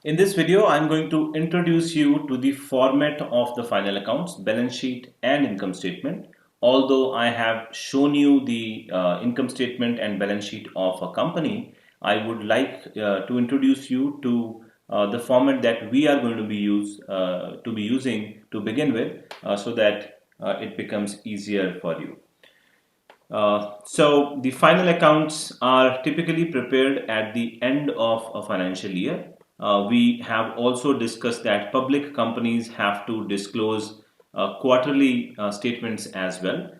In this video, I'm going to introduce you to the format of the final accounts, balance sheet and income statement. Although I have shown you the income statement and balance sheet of a company, I would like to introduce you to the format that we are going to be using to begin with, so that it becomes easier for you. So the final accounts are typically prepared at the end of a financial year. We have also discussed that public companies have to disclose quarterly statements as well.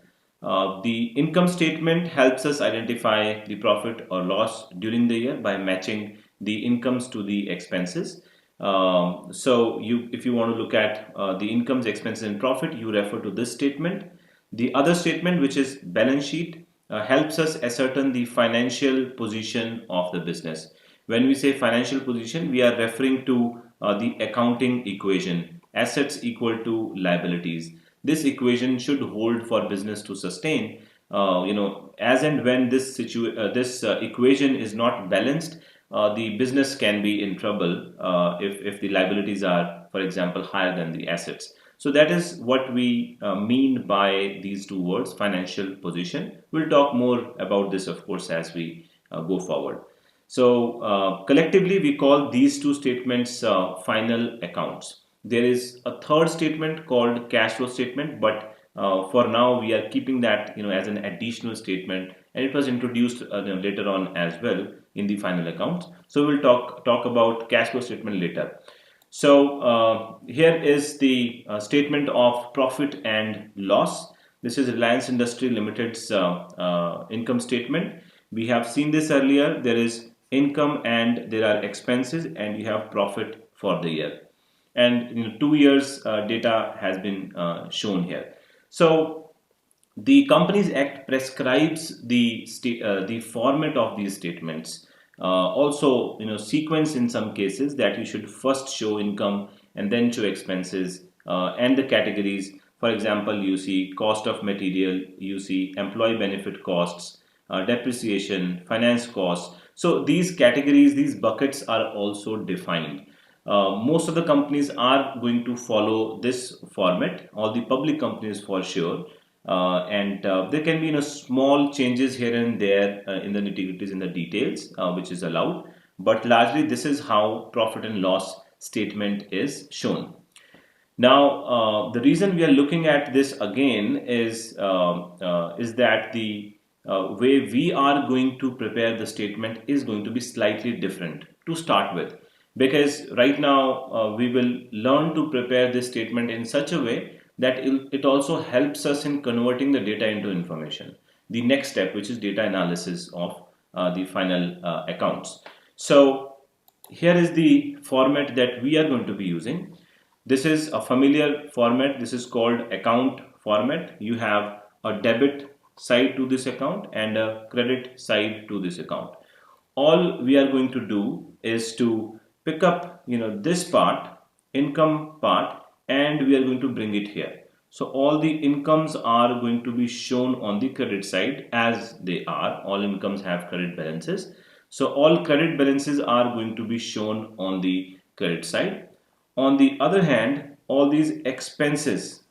The income statement helps us identify the profit or loss during the year by matching the incomes to the expenses. If you want to look at the incomes, expenses, and profit, you refer to this statement. The other statement, which is balance sheet, helps us ascertain the financial position of the business. When we say financial position, we are referring to the accounting equation, assets equal to liabilities. This equation should hold for business to sustain. As and when this equation is not balanced, the business can be in trouble if the liabilities are, for example, higher than the assets. So that is what we mean by these two words, financial position. We'll talk more about this, of course, as we go forward. So collectively, we call these two statements final accounts. There is a third statement called cash flow statement, but for now we are keeping that as an additional statement, and it was introduced later on as well in the final accounts. So we'll talk about cash flow statement later. So here is the statement of profit and loss. This is Reliance Industry Limited's income statement. We have seen this earlier. There is income and there are expenses, and you have profit for the year. And 2 years data has been shown here. So the Companies Act prescribes the format of these statements. Also, sequence in some cases that you should first show income and then show expenses and the categories. For example, you see cost of material, you see employee benefit costs, depreciation, finance costs. So these categories, these buckets are also defined. Most of the companies are going to follow this format, all the public companies for sure. And there can be small changes here and there in the nitty-gritties, in the details, which is allowed. But largely, this is how profit and loss statement is shown. Now, the reason we are looking at this again is that the way we are going to prepare the statement is going to be slightly different to start with, because right now we will learn to prepare this statement in such a way that it also helps us in converting the data into information. The next step, which is data analysis of the final accounts. So here is the format that we are going to be using. This is a familiar format. This is called account format. You have a debit side to this account and a credit side to this account. All we are going to do is to pick up this part, income part, and we are going to bring it here. So all the incomes are going to be shown on the credit side, as they are. All incomes have credit balances. So all credit balances are going to be shown on the credit side. On the other hand, all these expenses,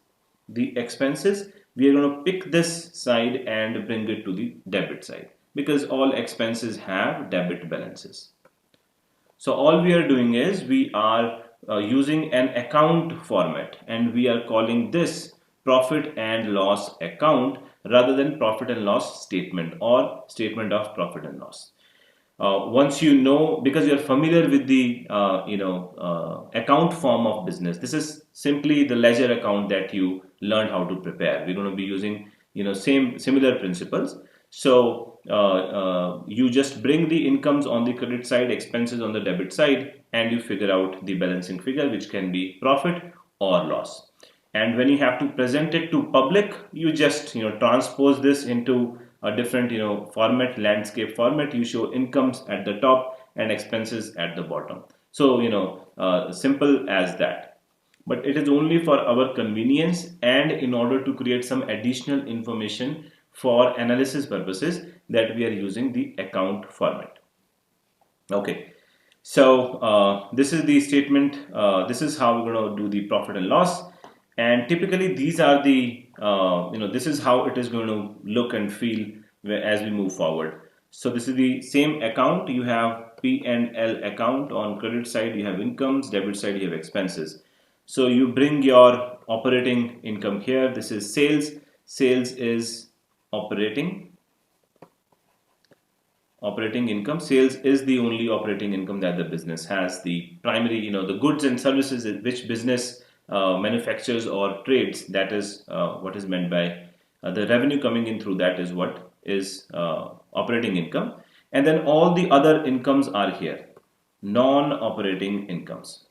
we are going to pick this side and bring it to the debit side, because all expenses have debit balances. So all we are doing is we are using an account format, and we are calling this profit and loss account rather than profit and loss statement or statement of profit and loss. Once because you're familiar with the account form of business, this is simply the ledger account that you learned how to prepare. We're going to be using similar principles. So you just bring the incomes on the credit side, expenses on the debit side, and you figure out the balancing figure, which can be profit or loss. And when you have to present it to public, you just transpose this into a different format, landscape format. You show incomes at the top and expenses at the bottom. So simple as that. But it is only for our convenience and in order to create some additional information for analysis purposes that we are using the account format. Okay. So this is the statement. This is how we're going to do the profit and loss, and typically these are the this is how it is going to look and feel as we move forward. So this is the same account. You have P&L account. On credit side you have incomes, debit side you have expenses. So you bring your operating income here. This is sales. Sales is operating operating income. Sales is the only operating income that the business has. The primary, the goods and services which business manufactures or trades, that is what is meant by the revenue coming in through that is what is operating income. And then all the other incomes are here, non-operating incomes.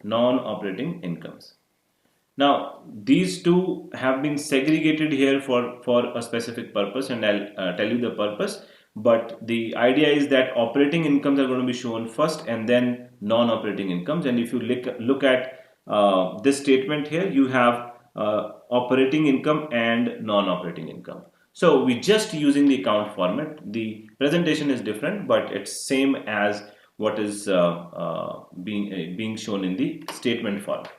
Non-operating incomes. Now, these two have been segregated here for a specific purpose, and I'll tell you the purpose. But the idea is that operating incomes are going to be shown first and then non-operating incomes. And if you look at this statement here, you have operating income and non-operating income. So we just using the account format. The presentation is different, but it's same as what is being shown in the statement format.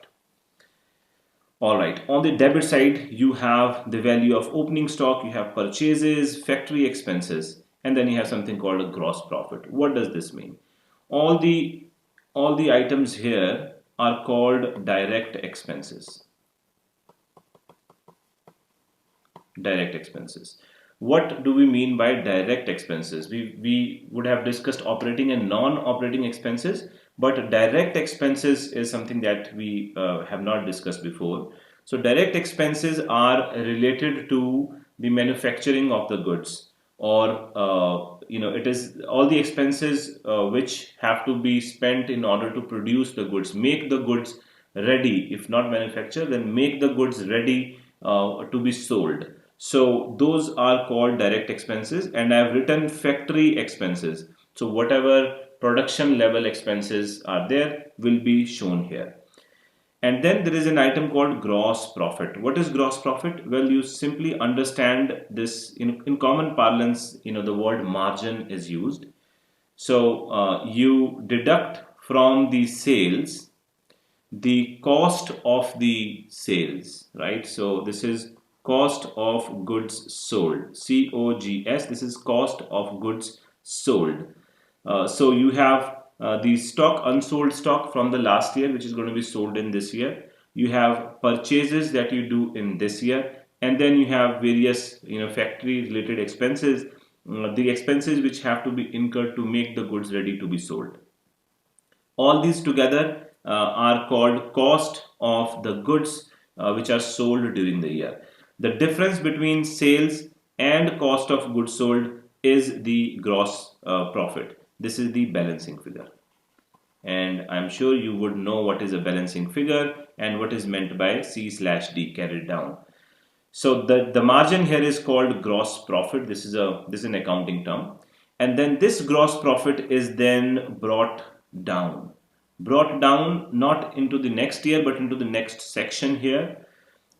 All right, on the debit side, you have the value of opening stock, you have purchases, factory expenses, and then you have something called a gross profit. What does this mean? All the all the items here are called direct expenses. Direct expenses. What do we mean by direct expenses? We would have discussed operating and non-operating expenses, but direct expenses is something that we have not discussed before. So direct expenses are related to the manufacturing of the goods, or it is all the expenses which have to be spent in order to produce the goods, make the goods ready. If not manufacture, then make the goods ready to be sold. So those are called direct expenses, and I've written factory expenses. So whatever production level expenses are there will be shown here. And then there is an item called gross profit. What is gross profit? Well, you simply understand this in common parlance, the word margin is used. So you deduct from the sales the cost of the sales, right? So this is cost of goods sold, COGS. This is cost of goods sold. So you have the stock, unsold stock from the last year, which is going to be sold in this year. You have purchases that you do in this year, and then you have various factory related expenses, the expenses which have to be incurred to make the goods ready to be sold. All these together are called cost of the goods which are sold during the year. The difference between sales and cost of goods sold is the gross profit. This is the balancing figure. And I'm sure you would know what is a balancing figure and what is meant by C/D, carried down. So the margin here is called gross profit. This is an accounting term. And then this gross profit is then down. Brought down not into the next year but into the next section here.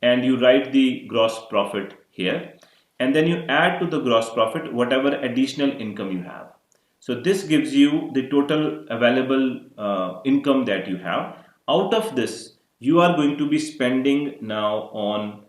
And you write the gross profit here. And then you add to the gross profit whatever additional income you have. So this gives you the total available income that you have. Out of this, you are going to be spending now on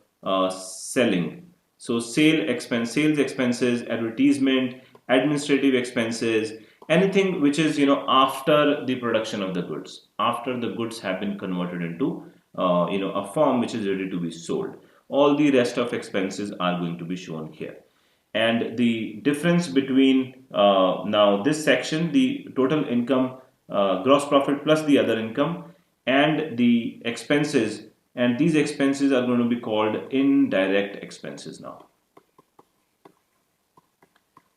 selling. So sales expenses, advertisement, administrative expenses, anything which is after the production of the goods, after the goods have been converted into a form which is ready to be sold. All the rest of expenses are going to be shown here. And the difference between now this section, the total income, gross profit plus the other income, and the expenses, and these expenses are going to be called indirect expenses now.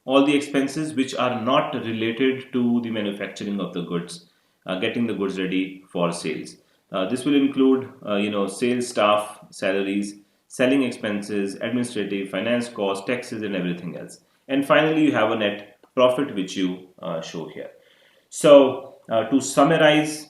All the expenses which are not related to the manufacturing of the goods, getting the goods ready for sales. This will include, sales staff salaries, selling expenses, administrative, finance costs, taxes, and everything else. And finally, you have a net profit which you show here. So to summarize,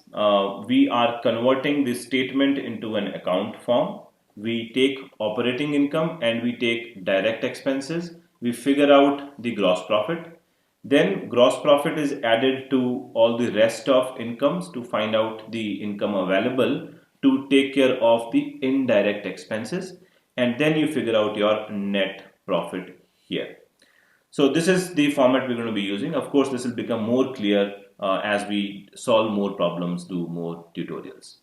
we are converting this statement into an account form. We take operating income and we take direct expenses. We figure out the gross profit. Then gross profit is added to all the rest of incomes to find out the income available to take care of the indirect expenses, and then you figure out your net profit here. So this is the format we're going to be using. Of course, this will become more clear as we solve more problems, do more tutorials.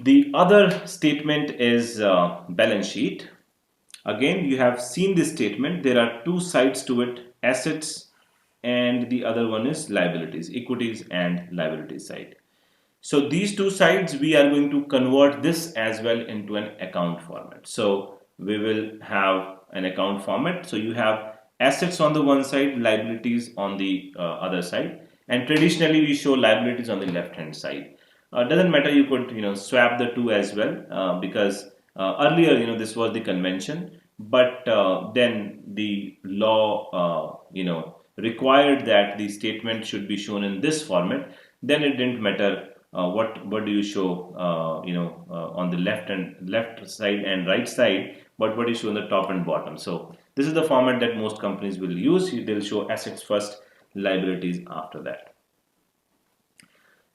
The other statement is balance sheet. Again, you have seen this statement. There are two sides to it, assets and the other one is liabilities, equities and liabilities side. So these two sides, we are going to convert this as well into an account format. So we will have an account format. So you have assets on the one side, liabilities on the other side. And traditionally we show liabilities on the left hand side. Doesn't matter, you could swap the two as well because earlier this was the convention, but then the law required that the statement should be shown in this format. Then it didn't matter what do you show on the left side and right side, but what is shown on the top and bottom. So this is the format that most companies will use. They'll show assets first, liabilities after that.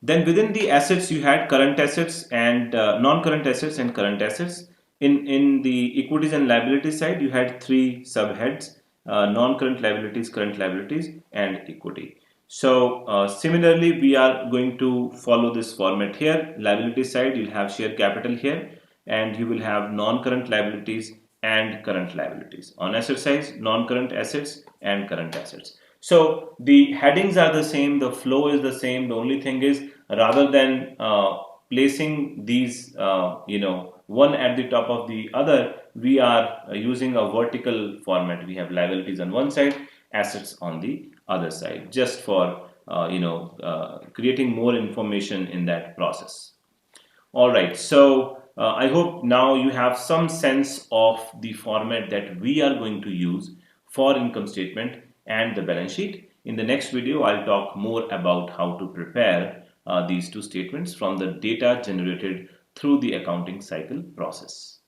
Then within the assets, you had current assets and non-current assets and current assets. In the equities and liabilities side, you had three subheads: non-current liabilities, current liabilities, and equity. So similarly, we are going to follow this format here. Liability side, you'll have share capital here, and you will have non-current liabilities and current liabilities. On asset side, non-current assets and current assets. So the headings are the same, the flow is the same. The only thing is, rather than placing these, one at the top of the other, we are using a vertical format. We have liabilities on one side, assets on the other side, just for creating more information in that process. All right, so I hope now you have some sense of the format that we are going to use for income statement and the balance sheet. In the next video, I'll talk more about how to prepare these two statements from the data generated through the accounting cycle process.